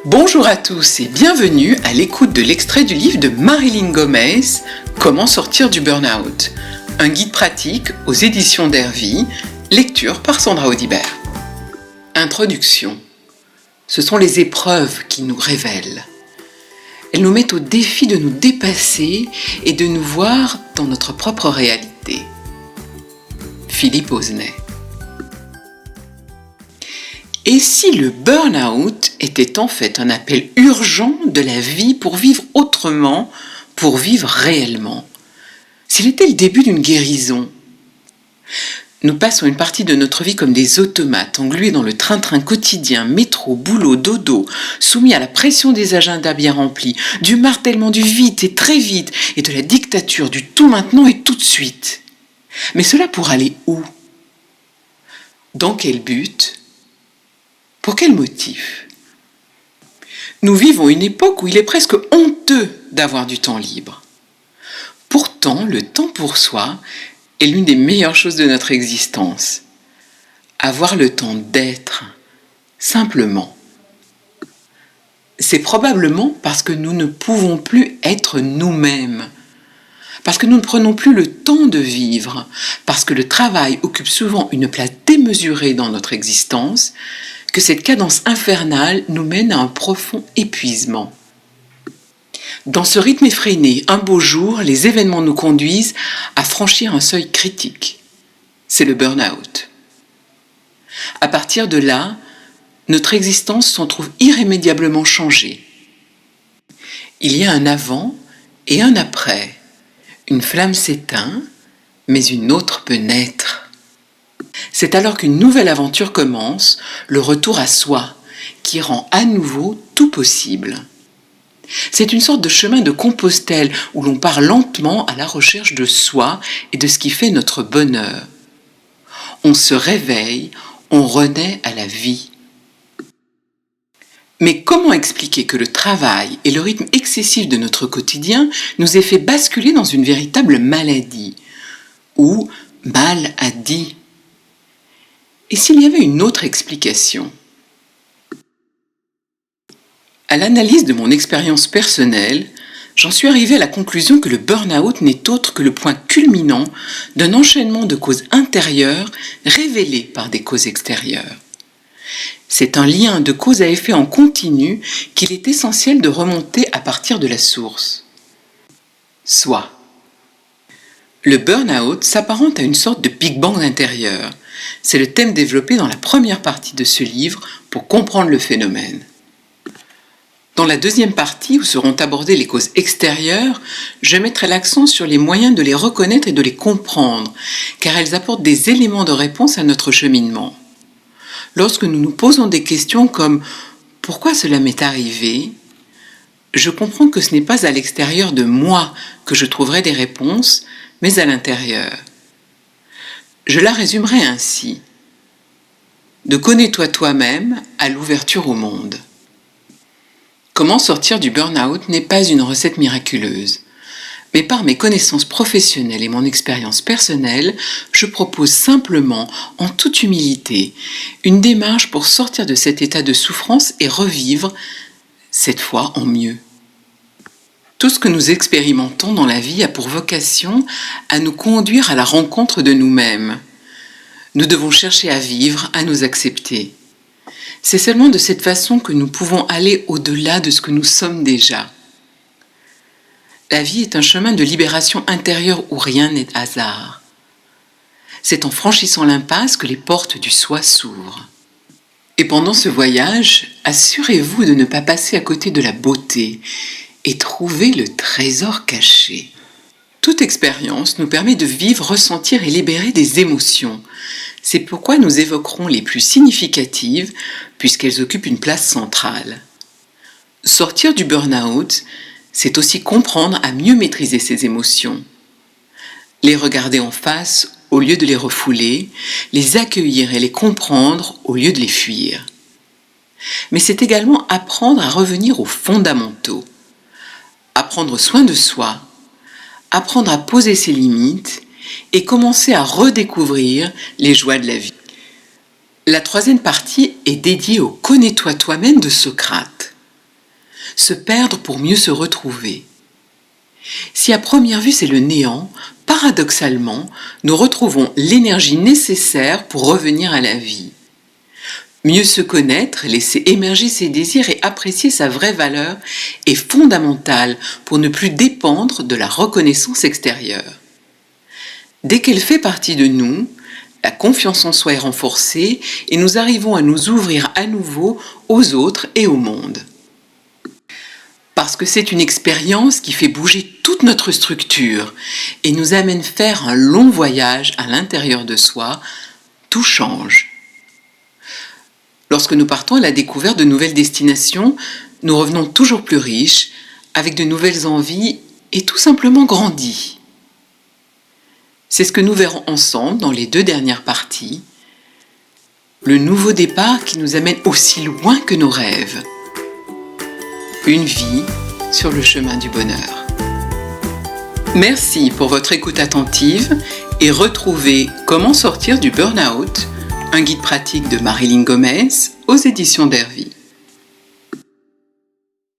Bonjour à tous et bienvenue à l'écoute de l'extrait du livre de Marilyn Gomez, Comment sortir du burn-out, un guide pratique aux éditions d'Hervy, lecture par Sandra Audibert. Introduction. Ce sont les épreuves qui nous révèlent. Elles nous mettent au défi de nous dépasser et de nous voir dans notre propre réalité. Philippe Osnay. Et si le burn-out était en fait un appel urgent de la vie pour vivre autrement, pour vivre réellement? S'il était le début d'une guérison? Nous passons une partie de notre vie comme des automates, englués dans le train-train quotidien, métro, boulot, dodo, soumis à la pression des agendas bien remplis, du martèlement du vite et très vite, et de la dictature du tout maintenant et tout de suite. Mais cela pour aller où? Dans quel but? Pour quel motif? Nous vivons une époque où il est presque honteux d'avoir du temps libre. Pourtant, le temps pour soi est l'une des meilleures choses de notre existence. Avoir le temps d'être, simplement. C'est probablement parce que nous ne pouvons plus être nous-mêmes, parce que nous ne prenons plus le temps de vivre, parce que le travail occupe souvent une place démesurée dans notre existence, que cette cadence infernale nous mène à un profond épuisement. Dans ce rythme effréné, un beau jour, les événements nous conduisent à franchir un seuil critique. C'est le burn-out. À partir de là, notre existence s'en trouve irrémédiablement changée. Il y a un avant et un après. Une flamme s'éteint, mais une autre peut naître. C'est alors qu'une nouvelle aventure commence, le retour à soi, qui rend à nouveau tout possible. C'est une sorte de chemin de Compostelle où l'on part lentement à la recherche de soi et de ce qui fait notre bonheur. On se réveille, on renaît à la vie. Mais comment expliquer que le travail et le rythme excessif de notre quotidien nous aient fait basculer dans une véritable maladie, ou mal à dit? Et s'il y avait une autre explication? À l'analyse de mon expérience personnelle, j'en suis arrivée à la conclusion que le burn-out n'est autre que le point culminant d'un enchaînement de causes intérieures révélées par des causes extérieures. C'est un lien de cause à effet en continu qu'il est essentiel de remonter à partir de la source. Soi. Le burn-out s'apparente à une sorte de Big Bang intérieur. C'est le thème développé dans la première partie de ce livre pour comprendre le phénomène. Dans la deuxième partie, où seront abordées les causes extérieures, je mettrai l'accent sur les moyens de les reconnaître et de les comprendre, car elles apportent des éléments de réponse à notre cheminement. Lorsque nous nous posons des questions comme « Pourquoi cela m'est arrivé ?», je comprends que ce n'est pas à l'extérieur de moi que je trouverai des réponses, mais à l'intérieur. Je la résumerai ainsi. De connais-toi toi-même à l'ouverture au monde. Comment sortir du burn-out n'est pas une recette miraculeuse. Mais par mes connaissances professionnelles et mon expérience personnelle, je propose simplement, en toute humilité, une démarche pour sortir de cet état de souffrance et revivre, cette fois en mieux. Tout ce que nous expérimentons dans la vie a pour vocation à nous conduire à la rencontre de nous-mêmes. Nous devons chercher à vivre, à nous accepter. C'est seulement de cette façon que nous pouvons aller au-delà de ce que nous sommes déjà. La vie est un chemin de libération intérieure où rien n'est hasard. C'est en franchissant l'impasse que les portes du soi s'ouvrent. Et pendant ce voyage, assurez-vous de ne pas passer à côté de la beauté et trouver le trésor caché. Toute expérience nous permet de vivre, ressentir et libérer des émotions. C'est pourquoi nous évoquerons les plus significatives, puisqu'elles occupent une place centrale. Sortir du burn-out, c'est aussi comprendre à mieux maîtriser ses émotions. Les regarder en face au lieu de les refouler, les accueillir et les comprendre au lieu de les fuir. Mais c'est également apprendre à revenir aux fondamentaux. À prendre soin de soi, apprendre à poser ses limites et commencer à redécouvrir les joies de la vie. La troisième partie est dédiée au « Connais-toi toi-même » de Socrate. se perdre pour mieux se retrouver. Si à première vue c'est le néant, paradoxalement, nous retrouvons l'énergie nécessaire pour revenir à la vie. Mieux se connaître, laisser émerger ses désirs et apprécier sa vraie valeur est fondamental pour ne plus dépendre de la reconnaissance extérieure. Dès qu'elle fait partie de nous, la confiance en soi est renforcée et nous arrivons à nous ouvrir à nouveau aux autres et au monde. Parce que c'est une expérience qui fait bouger toute notre structure et nous amène faire un long voyage à l'intérieur de soi, tout change. Lorsque nous partons à la découverte de nouvelles destinations, nous revenons toujours plus riches, avec de nouvelles envies et tout simplement grandis. C'est ce que nous verrons ensemble dans les 2 dernières parties. Le nouveau départ qui nous amène aussi loin que nos rêves. Une vie sur le chemin du bonheur. Merci pour votre écoute attentive et retrouvez Comment sortir du burn-out, un guide pratique de Marilyn Gomez aux éditions d'Hervy.